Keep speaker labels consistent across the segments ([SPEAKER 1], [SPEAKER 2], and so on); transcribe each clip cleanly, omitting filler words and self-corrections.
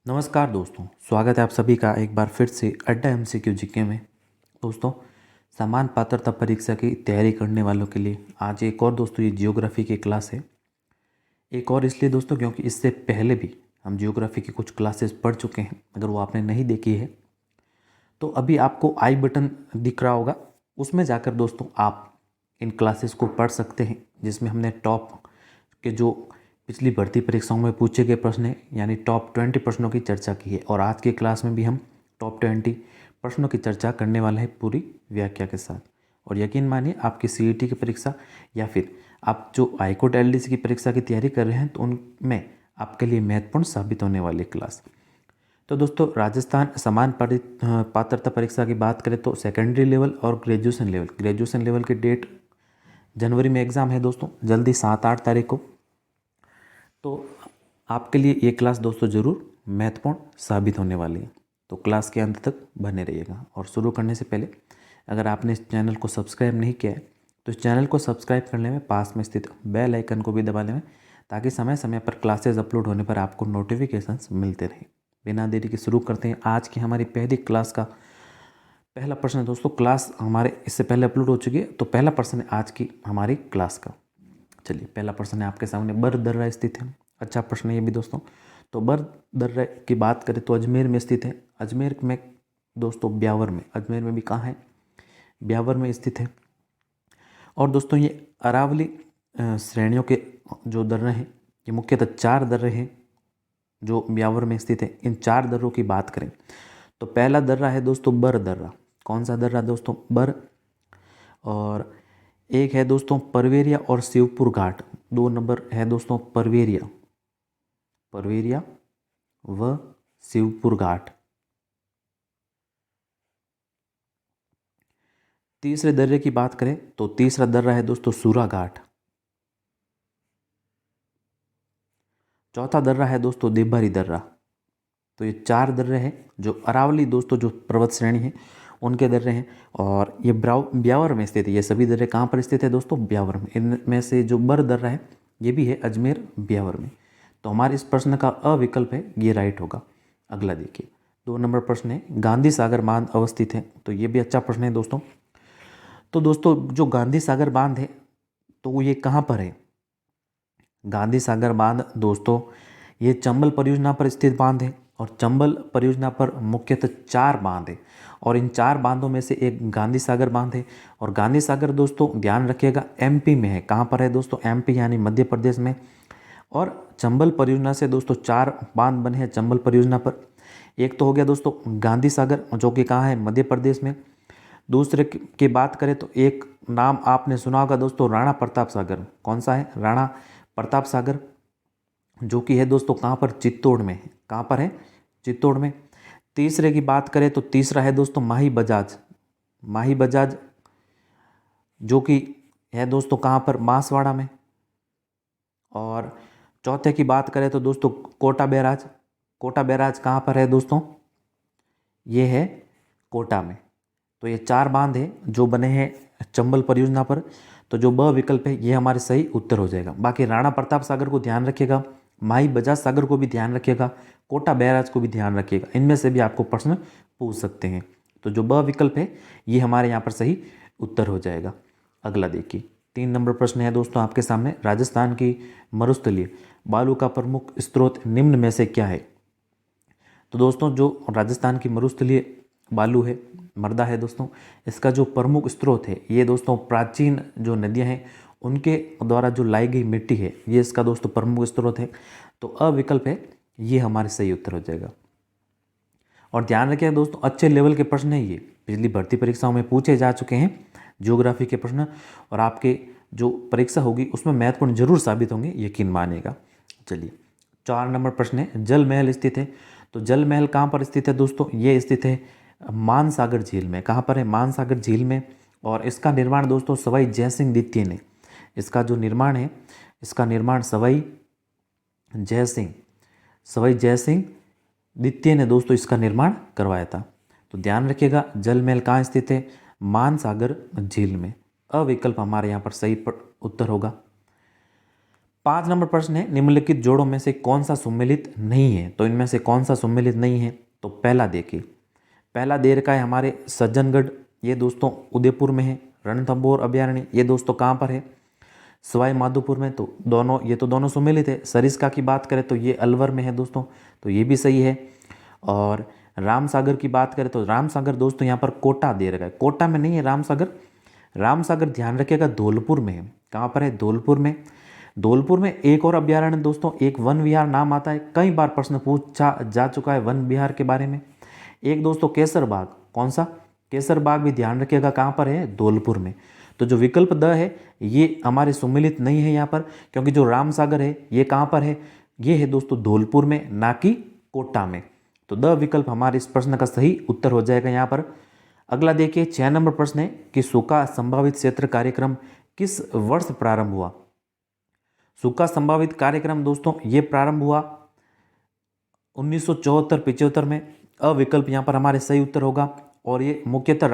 [SPEAKER 1] नमस्कार दोस्तों, स्वागत है आप सभी का एक बार फिर से अड्डा एमसीक्यू जीके में। दोस्तों, समान पात्रता परीक्षा की तैयारी करने वालों के लिए आज एक और दोस्तों ये जियोग्राफी की क्लास है। एक और इसलिए दोस्तों क्योंकि इससे पहले भी हम जियोग्राफी की कुछ क्लासेस पढ़ चुके हैं। अगर वो आपने नहीं देखी है तो अभी आपको आई बटन दिख रहा होगा, उसमें जाकर दोस्तों आप इन क्लासेस को पढ़ सकते हैं, जिसमें हमने टॉप के जो पिछली भर्ती परीक्षाओं में पूछे गए प्रश्न हैं यानी टॉप 20 प्रश्नों की चर्चा की है। और आज की क्लास में भी हम टॉप 20 प्रश्नों की चर्चा करने वाले हैं पूरी व्याख्या के साथ। और यकीन मानिए आपकी सीईटी की परीक्षा या फिर आप जो हाईकोर्ट एलडीसी की परीक्षा की तैयारी कर रहे हैं तो उनमें आपके लिए महत्वपूर्ण साबित होने वाली क्लास। तो दोस्तों, राजस्थान समान पात्रता परीक्षा की बात करें तो सेकेंडरी लेवल और ग्रेजुएशन लेवल की डेट जनवरी में एग्ज़ाम है दोस्तों, जल्दी 7-8 तारीख को। तो आपके लिए ये क्लास दोस्तों ज़रूर महत्वपूर्ण साबित होने वाली है, तो क्लास के अंत तक बने रहिएगा। और शुरू करने से पहले अगर आपने इस चैनल को सब्सक्राइब नहीं किया है तो इस चैनल को सब्सक्राइब करने में पास में स्थित बेल आइकन को भी दबा लें, ताकि समय समय पर क्लासेस अपलोड होने पर आपको नोटिफिकेशंस मिलते रहें। बिना देरी के शुरू करते हैं आज की हमारी पहली क्लास का पहला प्रश्न है दोस्तों। क्लास हमारे इससे पहले अपलोड हो चुकी है, तो पहला प्रश्न है आज की हमारी क्लास का। चलिए, पहला प्रश्न है आपके सामने, बर दर्रा स्थित है। अच्छा प्रश्न है ये भी दोस्तों। तो बर दर्रा की बात करें तो अजमेर में स्थित है। अजमेर में दोस्तों ब्यावर में, अजमेर में भी कहाँ है, ब्यावर में स्थित है। और दोस्तों ये अरावली श्रेणियों के जो दर्रे हैं, ये मुख्यतः 4 दर्रे हैं जो ब्यावर में स्थित है। इन 4 दर्रों की बात करें तो पहला दर्रा है दोस्तों बर दर्रा। कौन सा दर्रा दोस्तों, बर। और एक है दोस्तों परवेरिया और शिवपुर घाट। 2 नंबर है दोस्तों परवेरिया व शिवपुर घाट। तीसरे दर्रे की बात करें तो तीसरा दर्रा है दोस्तों सूरा घाट। चौथा दर्रा है दोस्तों देवबारी दर्रा। तो ये 4 दर्रे हैं जो अरावली दोस्तों जो पर्वत श्रेणी है उनके दर्रे हैं। और ये ब्यावर में स्थित है। ये सभी दर्रे कहाँ पर स्थित है दोस्तों, ब्यावर में। इनमें से जो बर दर्रा है ये भी है अजमेर ब्यावर में। तो हमारे इस प्रश्न का अ विकल्प है, ये राइट होगा। अगला देखिए, 2 नंबर प्रश्न है, गांधी सागर बांध अवस्थित है। तो ये भी अच्छा प्रश्न है दोस्तों। तो दोस्तों जो गांधी सागर बांध है तो ये कहाँ पर है, गांधी सागर बांध दोस्तों ये चंबल परियोजना पर स्थित बांध है। और चंबल परियोजना पर मुख्यतः 4 बांध है और इन 4 बांधों में से एक गांधी सागर बांध है। और गांधी सागर दोस्तों ध्यान रखिएगा एमपी में है। कहाँ पर है दोस्तों, एमपी यानी मध्य प्रदेश में। और चंबल परियोजना से दोस्तों 4 बांध बने हैं चंबल परियोजना पर। एक तो हो गया दोस्तों गांधी सागर जो कि कहाँ है, मध्य प्रदेश में। दूसरे की बात करें तो एक नाम आपने सुना होगा दोस्तों, राणा प्रताप सागर। कौन सा है, राणा प्रताप सागर, जो कि है दोस्तों कहाँ पर, चित्तौड़ में है। कहाँ पर है, चित्तौड़ में। तीसरे की बात करें तो तीसरा है दोस्तों माही बजाज, जो कि है दोस्तों कहाँ पर, बांसवाड़ा में। और चौथे की बात करें तो दोस्तों कोटा बैराज कहाँ पर है दोस्तों, ये है कोटा में। तो ये 4 बांध है जो बने हैं चंबल परियोजना पर। तो जो ब विकल्प है ये हमारे सही उत्तर हो जाएगा। बाकी राणा प्रताप सागर को ध्यान रखिएगा, माही बजाज सागर को भी ध्यान रखिएगा, कोटा बैराज को भी ध्यान रखिएगा। इनमें से भी आपको प्रश्न पूछ सकते हैं। तो जो ब विकल्प है ये हमारे यहाँ पर सही उत्तर हो जाएगा। अगला देखिए, 3 नंबर प्रश्न है दोस्तों आपके सामने, राजस्थान की मरुस्थलीय बालू का प्रमुख स्रोत निम्न में से क्या है। तो दोस्तों जो राजस्थान की मरुस्थलीय बालू है, मृदा है दोस्तों, इसका जो प्रमुख स्रोत है ये दोस्तों प्राचीन जो नदियां हैं उनके द्वारा जो लाई गई मिट्टी है, ये इसका दोस्तों प्रमुख स्रोत है। तो अविकल्प है, ये हमारे सही उत्तर हो जाएगा। और ध्यान रखिएगा दोस्तों, अच्छे लेवल के प्रश्न है ये, पिछली भर्ती परीक्षाओं में पूछे जा चुके हैं ज्योग्राफी के प्रश्न। और आपके जो परीक्षा होगी उसमें महत्वपूर्ण जरूर साबित होंगे, यकीन मानिएगा। चलिए, 4 नंबर प्रश्न है, जल महल स्थित है। तो जल महल कहाँ पर स्थित है दोस्तों, ये स्थित है मानसागर झील में। कहाँ पर है, मानसागर झील में। और इसका निर्माण दोस्तों सवाई जयसिंह द्वितीय ने, इसका जो निर्माण है, इसका निर्माण सवाई जयसिंह द्वितीय ने दोस्तों इसका निर्माण करवाया था। तो ध्यान रखिएगा जल महल कहाँ स्थित है, मानसागर झील में। अविकल्प हमारे यहाँ पर सही उत्तर होगा। 5 नंबर प्रश्न है, निम्नलिखित जोड़ों में से कौन सा सम्मिलित नहीं है। तो इनमें से कौन सा सम्मिलित नहीं है, तो पहला देखिए, पहला दे रखा है हमारे सज्जनगढ़, ये दोस्तों उदयपुर में है। रणथंभौर अभयारण्य, ये दोस्तों कहाँ पर है, सवाई माधोपुर में। तो दोनों, ये तो दोनों सम्मिलित है। सरिस्का की बात करें तो ये अलवर में है दोस्तों, तो ये भी सही है। और रामसागर की बात करें तो रामसागर दोस्तों यहाँ पर कोटा दे रखा है, कोटा में नहीं है रामसागर। रामसागर ध्यान रखिएगा धौलपुर में है। कहाँ पर है, धौलपुर में। धौलपुर में एक और अभ्यारण्य दोस्तों, एक वन विहार नाम आता है, कई बार प्रश्न पूछा जा चुका है वन विहार के बारे में। एक दोस्तों केसर बाग, कौन सा, केसर बाग भी ध्यान रखिएगा कहाँ पर है, धौलपुर में। तो जो विकल्प द है ये हमारे सम्मिलित नहीं है यहाँ पर, क्योंकि जो रामसागर है ये कहाँ पर है, ये है दोस्तों धौलपुर में, ना कि कोटा में। तो द विकल्प हमारे इस प्रश्न का सही उत्तर हो जाएगा यहाँ पर। अगला देखिए 6 नंबर प्रश्न है कि सूखा संभावित क्षेत्र कार्यक्रम किस वर्ष प्रारंभ हुआ। सूखा संभावित कार्यक्रम दोस्तों ये प्रारंभ हुआ 1974-75 में। अविकल्प यहाँ पर हमारे सही उत्तर होगा। और ये मुख्यतः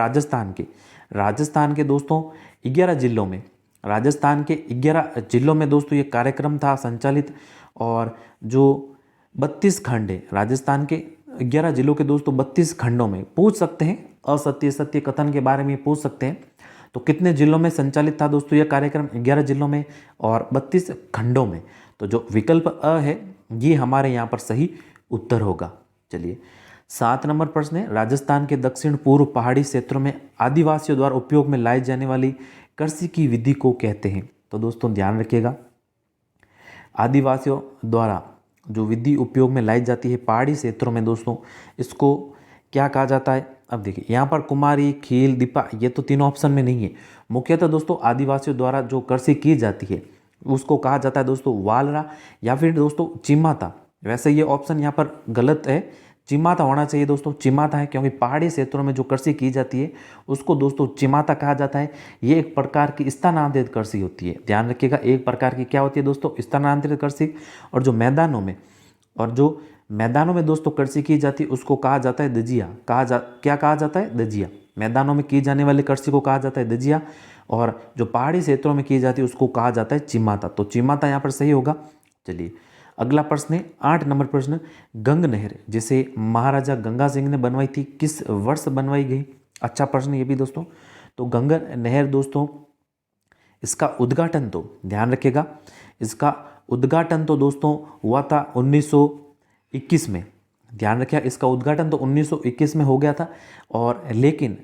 [SPEAKER 1] राजस्थान के दोस्तों 11 जिलों में, राजस्थान के 11 जिलों में दोस्तों ये कार्यक्रम था संचालित। और जो 32 खंड है राजस्थान के 11 जिलों के दोस्तों, 32 खंडों में पूछ सकते हैं, असत्य सत्य कथन के बारे में पूछ सकते हैं। तो कितने जिलों में संचालित था दोस्तों यह कार्यक्रम, 11 जिलों में और 32 खंडों में। तो जो विकल्प अ है ये हमारे यहाँ पर सही उत्तर होगा। चलिए 7 नंबर प्रश्न है, राजस्थान के दक्षिण पूर्व पहाड़ी क्षेत्रों में आदिवासियों द्वारा उपयोग में लाई जाने वाली कृषि की विधि को कहते हैं। तो दोस्तों ध्यान रखिएगा, आदिवासियों द्वारा जो विधि उपयोग में लाई जाती है पहाड़ी क्षेत्रों में दोस्तों, इसको क्या कहा जाता है। अब देखिए यहाँ पर कुमारी, खील, दीपा, ये तो तीनों ऑप्शन में नहीं है। मुख्यतः दोस्तों आदिवासियों द्वारा जो कृषि की जाती है उसको कहा जाता है दोस्तों वालरा या फिर दोस्तों चिमाता। वैसे ये ऑप्शन यहाँ पर गलत है, चिमाता होना चाहिए दोस्तों, चिमाता है, क्योंकि पहाड़ी क्षेत्रों में जो कृषि की जाती है उसको दोस्तों चिमाता कहा जाता है। ये एक प्रकार की स्थानांतरित कृषि होती है, ध्यान रखिएगा, एक प्रकार की क्या होती है दोस्तों, स्थानांतरित कृषि। और जो मैदानों में दोस्तों कृषि की जाती है उसको कहा जाता है दजिया। क्या कहा जाता है, दजिया। मैदानों में की जाने वाली कृषि को कहा जाता है दजिया, और जो पहाड़ी क्षेत्रों में की जाती है उसको कहा जाता है चिमाता। तो चिमाता यहाँ पर सही होगा। चलिए अगला प्रश्न है 8 नंबर प्रश्न, गंग नहर जिसे महाराजा गंगा सिंह ने बनवाई थी किस वर्ष बनवाई गई। अच्छा प्रश्न ये भी दोस्तों। तो गंग नहर दोस्तों इसका उद्घाटन तो ध्यान रखिएगा, इसका उद्घाटन तो दोस्तों हुआ था 1921 में। ध्यान रखिएगा इसका उद्घाटन तो 1921 में हो गया था, और लेकिन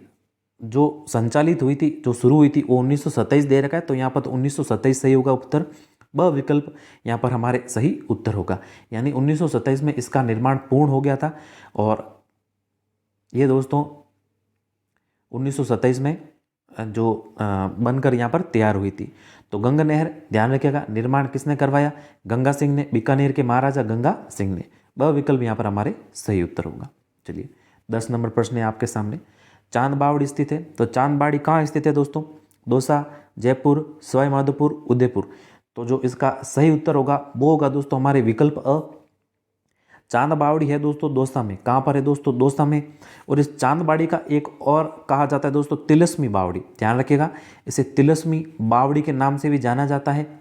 [SPEAKER 1] जो संचालित हुई थी, जो शुरू हुई थी वो 1927 दे रखा है। तो यहाँ पर तो 1927 सही होगा उत्तर। ब विकल्प यहाँ पर हमारे सही उत्तर होगा, यानी 1927 में इसका निर्माण पूर्ण हो गया था। और ये दोस्तों 1927 में जो बनकर यहाँ पर तैयार हुई थी। तो गंगा नहर ध्यान रखिएगा निर्माण किसने करवाया, गंगा सिंह ने, बीकानेर के महाराजा गंगा सिंह ने। ब विकल्प यहाँ पर हमारे सही उत्तर होगा। चलिए 10 नंबर प्रश्न है आपके सामने, चांद बावड़ी स्थित है। तो चांद बावड़ी कहाँ स्थित है दोस्तों, दौसा, जयपुर, सवाई माधोपुर, उदयपुर। तो जो इसका सही उत्तर होगा वो होगा दोस्तों हमारे विकल्प अ। चांद बावड़ी है दोस्तों दौसा में। कहाँ पर है दोस्तों, दौसा में। और इस चांद बावड़ी का एक और कहा जाता है दोस्तों तिलस्मी बावड़ी। ध्यान रखिएगा इसे तिलस्मी बावड़ी के नाम से भी जाना जाता है,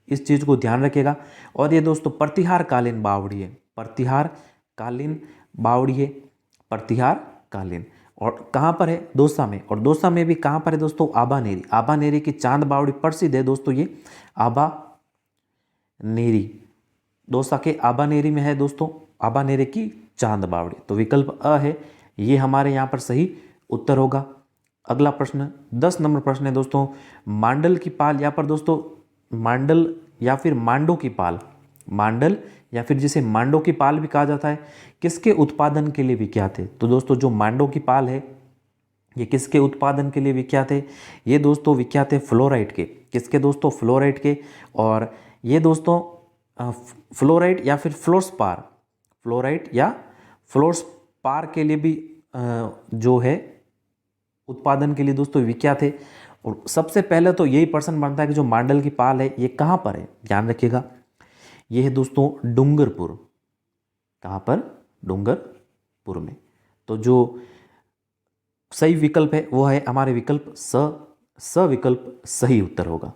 [SPEAKER 1] इस चीज़ को ध्यान रखिएगा। और ये दोस्तों प्रतिहार कालीन बावड़ी है, प्रतिहार कालीन बावड़ी है, प्रतिहार कालीन। और कहाँ पर है, दौसा में। और दौसा में भी कहाँ पर है दोस्तों, आबानेरी। आबानेरी की चांद बावड़ी प्रसिद्ध है दोस्तों, ये आबानेरी, दौसा के आबानेरी में है दोस्तों आबानेरी की चांद बावड़ी। तो विकल्प अ है, ये हमारे यहाँ पर सही उत्तर होगा। अगला प्रश्न 10 नंबर प्रश्न है दोस्तों, मांडल की पाल, यहाँ पर दोस्तों मांडल या फिर मांडो की पाल, मांडल या फिर जिसे मांडो की पाल भी कहा जाता है, किसके उत्पादन के लिए विख्यात है। तो दोस्तों जो मांडो की पाल है ये किसके उत्पादन के लिए विख्यात है, ये दोस्तों विख्यात है फ्लोराइट के। किसके दोस्तों, फ्लोराइट के। और ये दोस्तों फ्लोराइट या फिर फ्लोरस्पार, फ्लोराइट या फ्लोरस्पार के लिए भी जो है उत्पादन के लिए दोस्तों विख्यात है। और सबसे पहले तो यही प्रश्न बनता है कि जो मांडल की पाल है ये कहाँ पर है। ध्यान रखिएगा ये है दोस्तों डूंगरपुर। कहाँ पर, डूंगरपुर में। तो जो सही विकल्प है वो है हमारे विकल्प स विकल्प सही उत्तर होगा।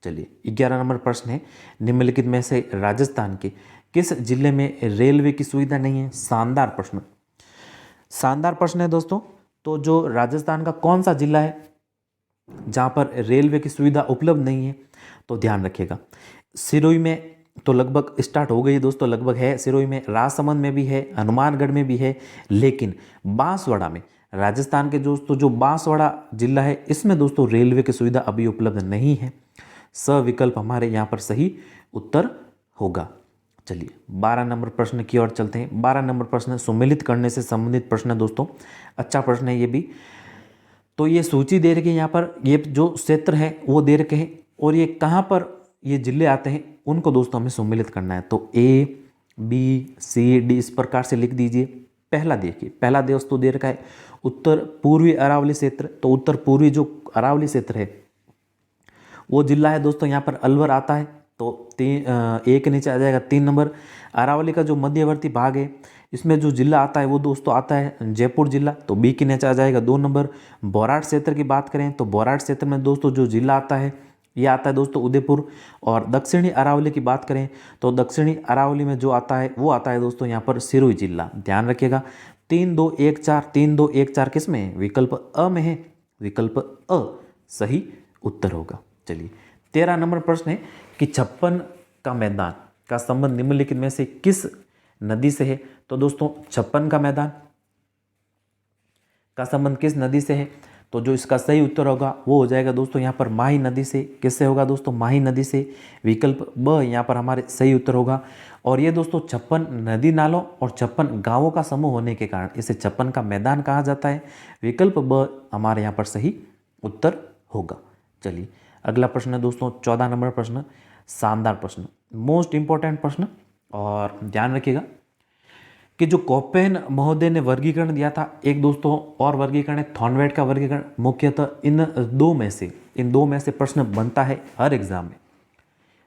[SPEAKER 1] चलिए 11 नंबर प्रश्न है, निम्नलिखित में से राजस्थान के किस जिले में रेलवे की सुविधा नहीं है? शानदार प्रश्न, शानदार प्रश्न है दोस्तों। तो जो राजस्थान का कौन सा जिला है जहाँ पर रेलवे की सुविधा उपलब्ध नहीं है? तो ध्यान रखिएगा, सिरोही में तो लगभग स्टार्ट हो गई है दोस्तों, लगभग है सिरोही में, राजसमंद में भी है, हनुमानगढ़ में भी है, लेकिन बांसवाड़ा में, राजस्थान के दोस्तों जो बांसवाड़ा जिला है इसमें दोस्तों रेलवे की सुविधा अभी उपलब्ध नहीं है। स विकल्प हमारे यहाँ पर सही उत्तर होगा। चलिए 12 नंबर प्रश्न की ओर चलते हैं। 12 नंबर प्रश्न सुमेलित करने से संबंधित प्रश्न है दोस्तों, अच्छा प्रश्न है ये भी। तो ये सूची दे रखी है यहाँ पर, ये जो क्षेत्र है वो दे रखे हैं और ये कहाँ पर ये जिले आते हैं उनको दोस्तों हमें सुमेलित करना है। तो ए बी सी डी इस प्रकार से लिख दीजिए। पहला देखिए, पहला दोस्तों दे रखा है उत्तर पूर्वी अरावली क्षेत्र। तो उत्तर पूर्वी जो अरावली क्षेत्र है वो जिला है दोस्तों, यहाँ पर अलवर आता है। तो एक नीचे आ जाएगा 3 नंबर। अरावली का जो मध्यवर्ती भाग है इसमें जो जिला आता है वो दोस्तों आता है जयपुर जिला, तो बी के नीचे आ जाएगा 2 नंबर। बोराट क्षेत्र की बात करें तो बोराट क्षेत्र में दोस्तों जो जिला आता है ये आता है दोस्तों उदयपुर। और दक्षिणी अरावली की बात करें तो दक्षिणी अरावली में जो आता है वो आता है दोस्तों यहाँ पर सिरोही जिला। ध्यान रखिएगा 3 2 1 4, 3 2 1 4 किस में है? विकल्प अ में है, विकल्प अ सही उत्तर होगा। चलिए 13 नंबर प्रश्न है कि छप्पन का मैदान का संबंध निम्नलिखित में से किस नदी से है? तो दोस्तों छप्पन का मैदान का संबंध किस नदी से है? तो जो इसका सही उत्तर होगा वो हो जाएगा दोस्तों यहाँ पर माही नदी से। किससे होगा दोस्तों? माही नदी से। विकल्प ब यहाँ पर हमारे सही उत्तर होगा। और ये दोस्तों 56 नदी नालों और 56 गांवों का समूह होने के कारण इसे 56 का मैदान कहा जाता है। विकल्प ब हमारे यहाँ पर सही उत्तर होगा। चलिए अगला प्रश्न है दोस्तों 14 नंबर प्रश्न, शानदार प्रश्न, मोस्ट इंपॉर्टेंट प्रश्न। और ध्यान रखिएगा कि जो कोपेन महोदय ने वर्गीकरण दिया था, एक दोस्तों और वर्गीकरण है थॉर्नवेट का वर्गीकरण। मुख्यतः इन दो में से प्रश्न बनता है हर एग्जाम में।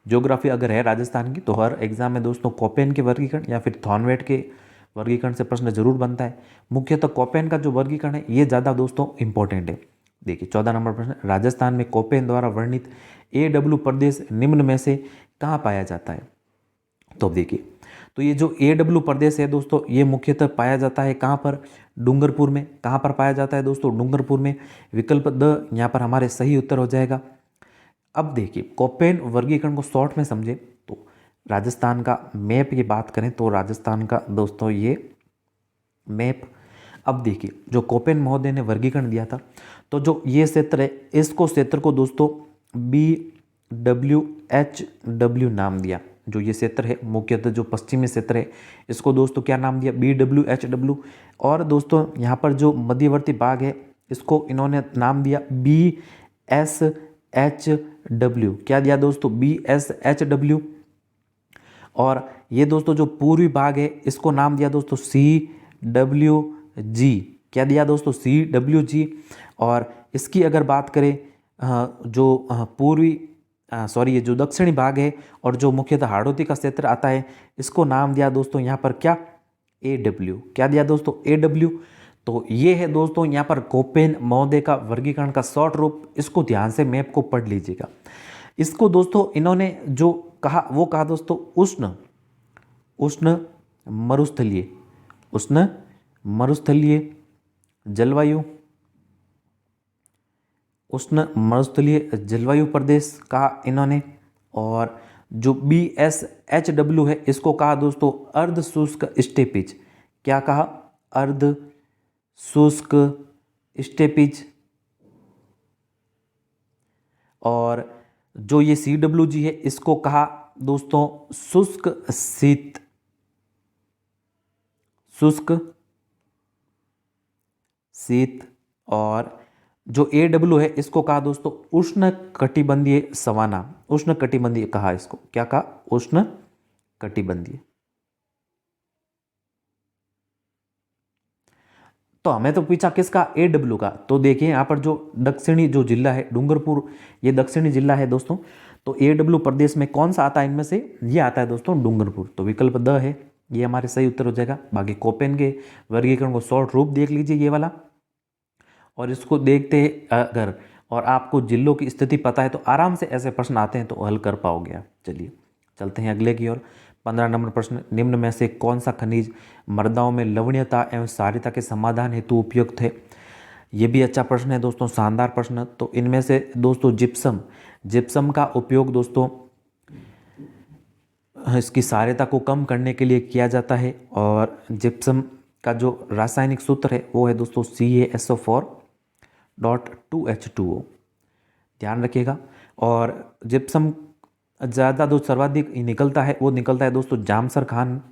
[SPEAKER 1] ज्योग्राफी अगर है राजस्थान की तो हर एग्जाम में दोस्तों कोपेन के वर्गीकरण या फिर थॉर्नवेट के वर्गीकरण से प्रश्न जरूर बनता है। मुख्यतः कोपेन का जो वर्गीकरण है ये ज़्यादा दोस्तों इंपॉर्टेंट है। देखिए 14 नंबर प्रश्न, राजस्थान में कोपेन द्वारा वर्णित AW प्रदेश निम्न में से कहाँ पाया जाता है? तो अब देखिए, तो ये जो AW प्रदेश है दोस्तों ये मुख्यतः पाया जाता है कहाँ पर? डूंगरपुर में। कहाँ पर पाया जाता है दोस्तों? डूंगरपुर में। विकल्प द यहाँ पर हमारे सही उत्तर हो जाएगा। अब देखिए कोपेन वर्गीकरण को शॉर्ट में समझे तो राजस्थान का मैप की बात करें तो राजस्थान का दोस्तों ये मैप। अब देखिए जो कोपेन महोदय ने वर्गीकरण दिया था तो जो ये क्षेत्र है इसको क्षेत्र को दोस्तों BWHW नाम दिया। जो ये क्षेत्र है मुख्यतः जो पश्चिमी क्षेत्र है इसको दोस्तों क्या नाम दिया? BWHW। और दोस्तों यहाँ पर जो मध्यवर्ती भाग है इसको इन्होंने नाम दिया BSHW। क्या दिया दोस्तों? BSHW। और ये दोस्तों जो पूर्वी भाग है इसको नाम दिया दोस्तों CWG। क्या दिया दोस्तों? CWG। और इसकी अगर बात करें जो पूर्वी ये जो दक्षिणी भाग है और जो मुख्यतः हाड़ौती का क्षेत्र आता है इसको नाम दिया दोस्तों यहाँ पर क्या? AW। क्या दिया दोस्तों? AW। तो ये है दोस्तों यहाँ पर कोपेन महोदय का वर्गीकरण का शॉर्ट रूप। इसको ध्यान से मैप को पढ़ लीजिएगा। इसको दोस्तों इन्होंने जो कहा वो कहा दोस्तों उष्ण मरुस्थलीय जलवायु, उष्ण मरुस्थलीय जलवायु प्रदेश कहा इन्होंने। और जो BSHW है इसको कहा दोस्तों अर्ध शुष्क स्टेपिज। क्या कहा? अर्ध शुष्क स्टेपिज। और जो ये CWG है इसको कहा दोस्तों शुष्क शीत। और जो AW है इसको कहा दोस्तों उष्ण कटिबंधीय सवाना। उष्ण कटिबंधीय कहा इसको। क्या कहा? उष्ण कटिबंधीय। तो हमें तो पूछा किसका? AW का। तो देखिए यहाँ पर जो दक्षिणी जो जिला है डूंगरपुर, ये दक्षिणी जिला है दोस्तों। तो AW प्रदेश में कौन सा आता है इनमें से? ये आता है दोस्तों डूंगरपुर। तो विकल्प द है, ये हमारे सही उत्तर हो जाएगा। बाकी कोपेन के वर्गीकरण को शॉर्ट रूप देख लीजिए ये वाला। और इसको देखते अगर और आपको जिलों की स्थिति पता है तो आराम से ऐसे प्रश्न आते हैं तो हल कर पाओगे आप। चलिए चलते हैं अगले की ओर। 15 नंबर प्रश्न, निम्न में से कौन सा खनिज मृदाओं में लवणीयता एवं क्षारीयता के समाधान हेतु उपयुक्त है? ये भी अच्छा प्रश्न है दोस्तों, शानदार प्रश्न। तो इनमें से दोस्तों जिप्सम का उपयोग दोस्तों इसकी क्षारीयता को कम करने के लिए किया जाता है। और जिप्सम का जो रासायनिक सूत्र है वो है दोस्तों CaSO4.2H2O, ध्यान रखिएगा। और जिप्सम ज़्यादा जो सर्वाधिक निकलता है वो निकलता है दोस्तों जामसर खान।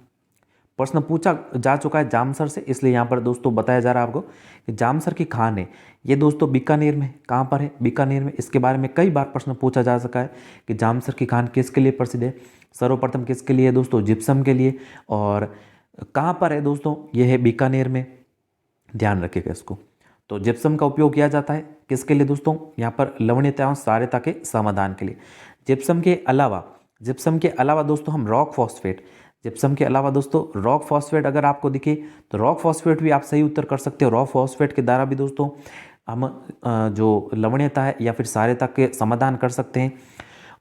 [SPEAKER 1] प्रश्न पूछा जा चुका है जामसर से, इसलिए यहाँ पर दोस्तों बताया जा रहा है आपको कि जामसर की खान है ये दोस्तों बीकानेर में। कहाँ पर है? बीकानेर में। इसके बारे में कई बार प्रश्न पूछा जा सका है कि जामसर की खान किसके लिए प्रसिद्ध है। सर्वप्रथम किसके लिए है दोस्तों? जिप्सम के लिए। और कहाँ पर है दोस्तों? ये है बीकानेर में, ध्यान रखिएगा इसको। तो जिप्सम का उपयोग किया जाता है किसके लिए दोस्तों? यहाँ पर लवणीयता एवं क्षारीयता के समाधान के लिए। जिप्सम के अलावा दोस्तों हम जिप्सम के अलावा दोस्तों रॉक फॉस्फेट अगर आपको दिखे तो रॉक फॉस्फेट भी आप सही उत्तर कर सकते हो। रॉक फॉस्फेट के द्वारा भी दोस्तों हम जो लवणीयता है या फिर क्षारीयता के समाधान कर सकते हैं।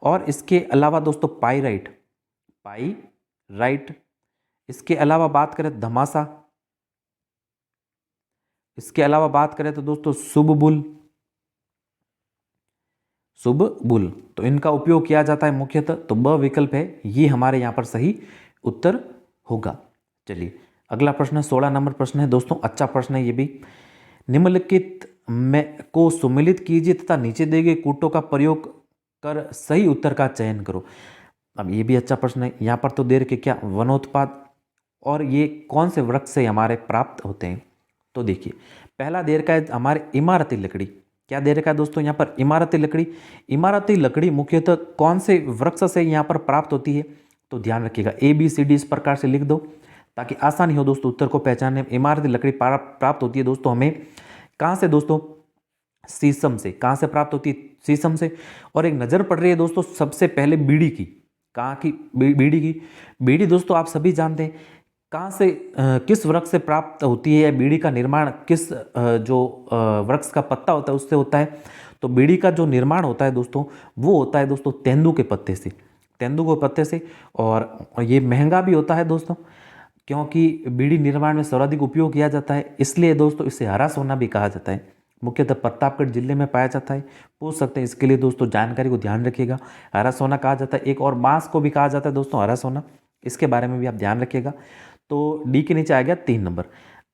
[SPEAKER 1] और इसके अलावा दोस्तों पाइराइट, इसके अलावा बात करें धमासा, इसके अलावा बात करें तो दोस्तों शुभ बुल, तो इनका उपयोग किया जाता है मुख्यतः। तो ब विकल्प है ये हमारे यहाँ पर सही उत्तर होगा। चलिए अगला प्रश्न 16 नंबर प्रश्न है दोस्तों, अच्छा प्रश्न है ये भी। निम्नलिखित में को सुमेलित कीजिए तथा नीचे दिए गए कूटों का प्रयोग कर सही उत्तर का चयन करो। अब ये भी अच्छा प्रश्न है। यहाँ पर तो दे रखे क्या? वनोत्पाद। और ये कौन से वृक्ष से हमारे प्राप्त होते हैं? तो देखिए पहला दे रखा है हमारे इमारती लकड़ी। क्या दे रखा है दोस्तों? यहाँ पर इमारती लकड़ी मुख्यतः कौन से वृक्ष से यहाँ पर प्राप्त होती है? तो ध्यान रखिएगा ABCD इस प्रकार से लिख दो ताकि आसानी हो दोस्तों उत्तर को पहचानने में। इमारती लकड़ी प्राप्त होती है दोस्तों हमें कहाँ से दोस्तों? शीशम से। कहाँ से प्राप्त होती है? शीशम से। और एक नज़र पड़ रही है दोस्तों सबसे पहले बीड़ी की। कहाँ की? बीड़ी दोस्तों आप सभी जानते हैं कहाँ से किस वृक्ष से प्राप्त होती है, या बीड़ी का निर्माण किस जो वृक्ष का पत्ता होता है उससे होता है। तो बीड़ी का जो निर्माण होता है दोस्तों वो होता है दोस्तों तेंदू के पत्ते से। और ये महंगा भी होता है दोस्तों, क्योंकि बीड़ी निर्माण में सर्वाधिक उपयोग किया जाता है, इसलिए दोस्तों इसे हरा सोना भी कहा जाता है। मुख्यतः प्रतापगढ़ जिले में पाया जाता है। पूछ सकते हैं, इसके लिए दोस्तों जानकारी को ध्यान रखिएगा। हरा सोना कहा जाता है। एक और बांस को भी कहा जाता है दोस्तों हरा सोना, इसके बारे में भी आप ध्यान रखिएगा। तो डी के नीचे आ गया 3 नंबर।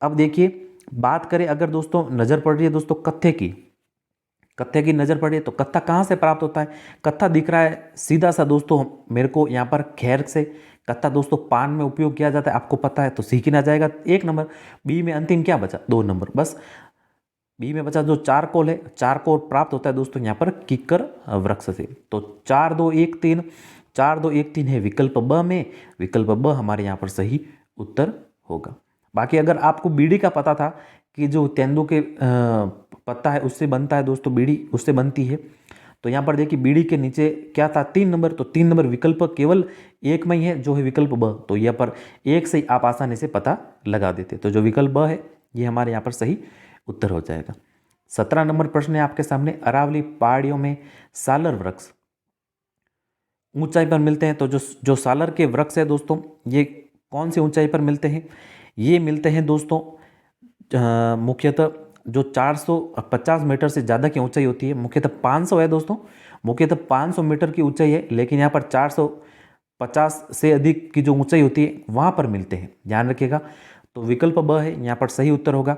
[SPEAKER 1] अब देखिए बात करें अगर दोस्तों नज़र पड़ रही है दोस्तों कत्थे की नज़र पड़ रही है तो कत्था कहाँ से प्राप्त होता है? कत्था दिख रहा है सीधा सा दोस्तों मेरे को यहाँ पर खैर से। कत्था दोस्तों पान में उपयोग किया जाता है, आपको पता है, तो सीख ही ना जाएगा 1 नंबर। बी में अंतिम क्या बचा? 2 नंबर बस। बी में बचा जो चारकोल है, चारकोल प्राप्त होता है दोस्तों यहाँ पर किक्कर वृक्ष से। तो 4 2 1 3 है विकल्प ब में। विकल्प ब हमारे यहाँ पर सही उत्तर होगा। बाकी अगर आपको बीड़ी का पता था कि जो तेंदू के पत्ता है उससे बनता है दोस्तों, बीड़ी उससे बनती है, तो यहाँ पर देखिए बीड़ी के नीचे क्या था? 3 नंबर। तो 3 नंबर विकल्प केवल एक में ही है जो है विकल्प ब। तो यहाँ पर एक से ही आप आसानी से पता लगा देते। तो जो विकल्प ब है ये हमारे यहाँ पर सही उत्तर हो जाएगा। 17 नंबर प्रश्न है आपके सामने। अरावली पहाड़ियों में सालर वृक्ष ऊंचाई पर मिलते हैं। तो जो सालर के वृक्ष है दोस्तों ये कौन सी ऊंचाई पर मिलते हैं? ये मिलते हैं दोस्तों मुख्यतः जो 450 मीटर से ज़्यादा की ऊंचाई होती है। मुख्यतः 500 है दोस्तों, मुख्यतः 500 मीटर की ऊंचाई है, लेकिन यहाँ पर 450 से अधिक की जो ऊंचाई होती है वहाँ पर मिलते हैं, ध्यान रखिएगा। तो विकल्प ब है यहाँ पर सही उत्तर होगा।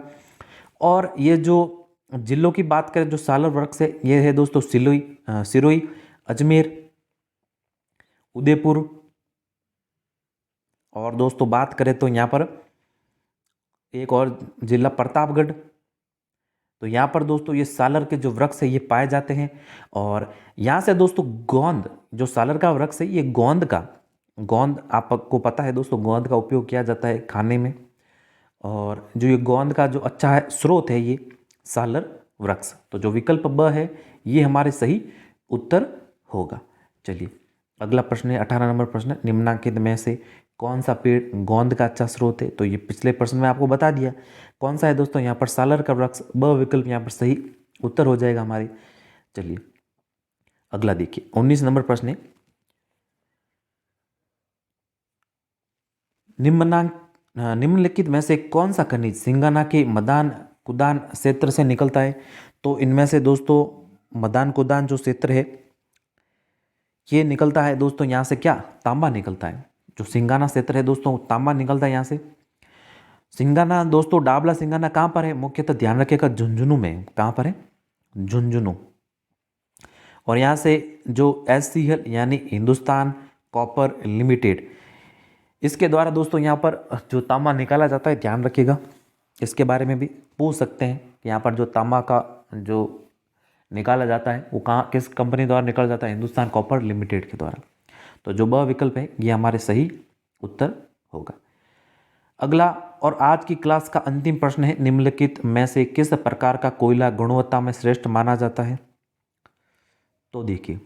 [SPEAKER 1] और ये जो जिलों की बात करें जो सालर वृक्ष है ये है दोस्तों सिरोही, अजमेर, उदयपुर। और दोस्तों बात करें तो यहाँ पर एक और जिला प्रतापगढ़। तो यहाँ पर दोस्तों ये सालर के जो वृक्ष है ये पाए जाते हैं। और यहाँ से दोस्तों गोंद, जो सालर का वृक्ष है ये गोंद आपको पता है दोस्तों, गोंद का उपयोग किया जाता है खाने में। और जो ये गोंद का जो अच्छा है स्रोत है ये सालर वृक्ष। तो जो विकल्प ब है ये हमारे सही उत्तर होगा। चलिए अगला प्रश्न है 18 नंबर प्रश्न। निम्नलिखित में से कौन सा पेड़ गोंद का अच्छा स्रोत है? तो ये पिछले प्रश्न में आपको बता दिया कौन सा है दोस्तों, यहाँ पर सालर का वृक्ष। ब विकल्प यहाँ पर सही उत्तर हो जाएगा हमारे। चलिए अगला देखिए 19 नंबर प्रश्न है, निम्नलिखित में से कौन सा खनिज सिंगाना के मदान कुदान क्षेत्र से निकलता है। तो इनमें से दोस्तों मदान कुदान जो क्षेत्र है ये निकलता है दोस्तों यहाँ से क्या, तांबा निकलता है। जो सिंगाना क्षेत्र है दोस्तों तांबा निकलता है यहाँ से। सिंगाना दोस्तों डाबला सिंगाना कहाँ पर है, मुख्यतः ध्यान रखिएगा झुंझुनू में। कहाँ पर है, झुंझुनू। और यहाँ से जो HCL यानी हिंदुस्तान कॉपर लिमिटेड, इसके द्वारा दोस्तों यहाँ पर जो तांबा निकाला जाता है, ध्यान रखिएगा इसके बारे में भी पूछ सकते हैं कि यहाँ पर जो तांबा का जो निकाला जाता है वो कहाँ किस कंपनी द्वारा निकाला जाता है, हिंदुस्तान कॉपर लिमिटेड के द्वारा। तो जो ब विकल्प है ये हमारे सही उत्तर होगा। अगला और आज की क्लास का अंतिम प्रश्न है, निम्नलिखित में से किस प्रकार का कोयला गुणवत्ता में श्रेष्ठ माना जाता है। तो देखिए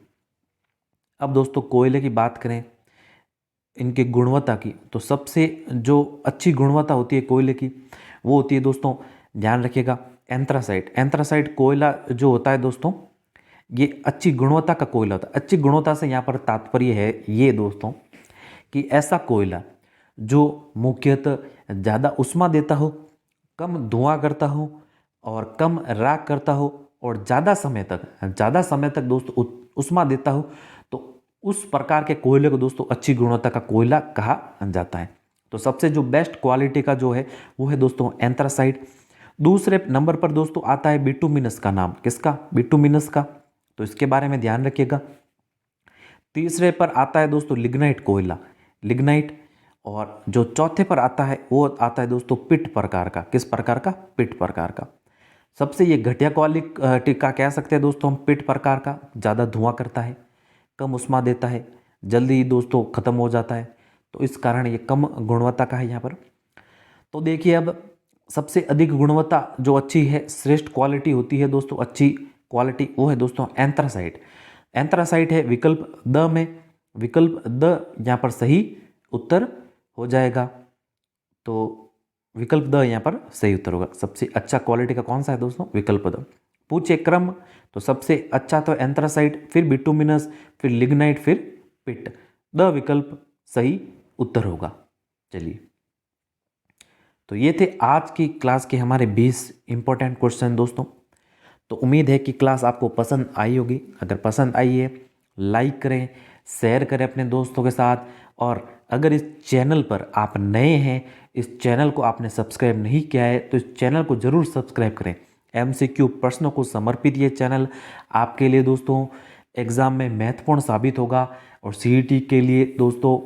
[SPEAKER 1] अब दोस्तों कोयले की बात करें इनकी गुणवत्ता की, तो सबसे जो अच्छी गुणवत्ता होती है कोयले की वो होती है दोस्तों, ध्यान रखिएगा एंथ्रासाइट। एंथ्रासाइट कोयला जो होता है दोस्तों ये अच्छी गुणवत्ता का कोयला होता है। अच्छी गुणवत्ता से यहाँ पर तात्पर्य है ये दोस्तों कि ऐसा कोयला जो मुख्यतः ज़्यादा उष्मा देता हो, कम धुआं करता हो और कम राख करता हो और ज़्यादा समय तक दोस्तों उष्मा देता हो, तो उस प्रकार के कोयले को दोस्तों अच्छी गुणवत्ता का कोयला कहा जाता है। तो सबसे जो बेस्ट क्वालिटी का जो है वो है दोस्तों एंथ्रासाइट। दूसरे नंबर पर दोस्तों आता है बिटुमिनस का नाम, किसका, बिटुमिनस का, तो इसके बारे में ध्यान रखिएगा। तीसरे पर आता है दोस्तों लिग्नाइट कोयला, लिग्नाइट। और जो चौथे पर आता है वो आता है दोस्तों पिट प्रकार का, किस प्रकार का, पिट प्रकार का। सबसे ये घटिया क्वालिटी का कह सकते हैं दोस्तों हम पिट प्रकार का, ज़्यादा धुआं करता है, कम उष्मा देता है, जल्दी दोस्तों ख़त्म हो जाता है, तो इस कारण ये कम गुणवत्ता का है यहाँ पर। तो देखिए अब सबसे अधिक गुणवत्ता जो अच्छी है, श्रेष्ठ क्वालिटी होती है दोस्तों, अच्छी क्वालिटी, वो है दोस्तों एंथ्रासाइट। एंथ्रासाइट है विकल्प द में, विकल्प द यहाँ पर सही उत्तर हो जाएगा। तो विकल्प द यहाँ पर सही उत्तर होगा। सबसे अच्छा क्वालिटी का कौन सा है दोस्तों, विकल्प द। पूछे क्रम, तो सबसे अच्छा तो एंथ्रासाइट, फिर बिटुमिनस, फिर लिग्नाइट, फिर पिट। द विकल्प सही उत्तर होगा। चलिए तो ये थे आज की क्लास के हमारे 20 इंपॉर्टेंट क्वेश्चन दोस्तों। तो उम्मीद है कि क्लास आपको पसंद आई होगी। अगर पसंद आई है लाइक करें, शेयर करें अपने दोस्तों के साथ, और अगर इस चैनल पर आप नए हैं, इस चैनल को आपने सब्सक्राइब नहीं किया है तो इस चैनल को ज़रूर सब्सक्राइब करें। MCQ प्रश्नों को समर्पित ये चैनल आपके लिए दोस्तों एग्ज़ाम में महत्वपूर्ण साबित होगा। और CET के लिए दोस्तों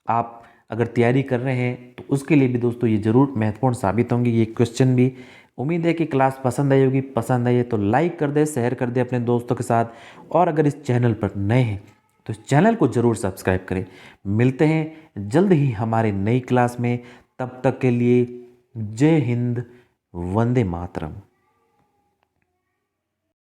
[SPEAKER 1] आप अगर तैयारी कर रहे हैं तो उसके लिए भी दोस्तों ये ज़रूर महत्वपूर्ण साबित होंगे ये क्वेश्चन भी। उम्मीद है कि क्लास पसंद आई होगी। पसंद आई है तो लाइक कर दे, शेयर कर दे अपने दोस्तों के साथ, और अगर इस चैनल पर नए हैं तो इस चैनल को ज़रूर सब्सक्राइब करें। मिलते हैं जल्द ही हमारे नई क्लास में, तब तक के लिए जय हिंद, वंदे मातरम।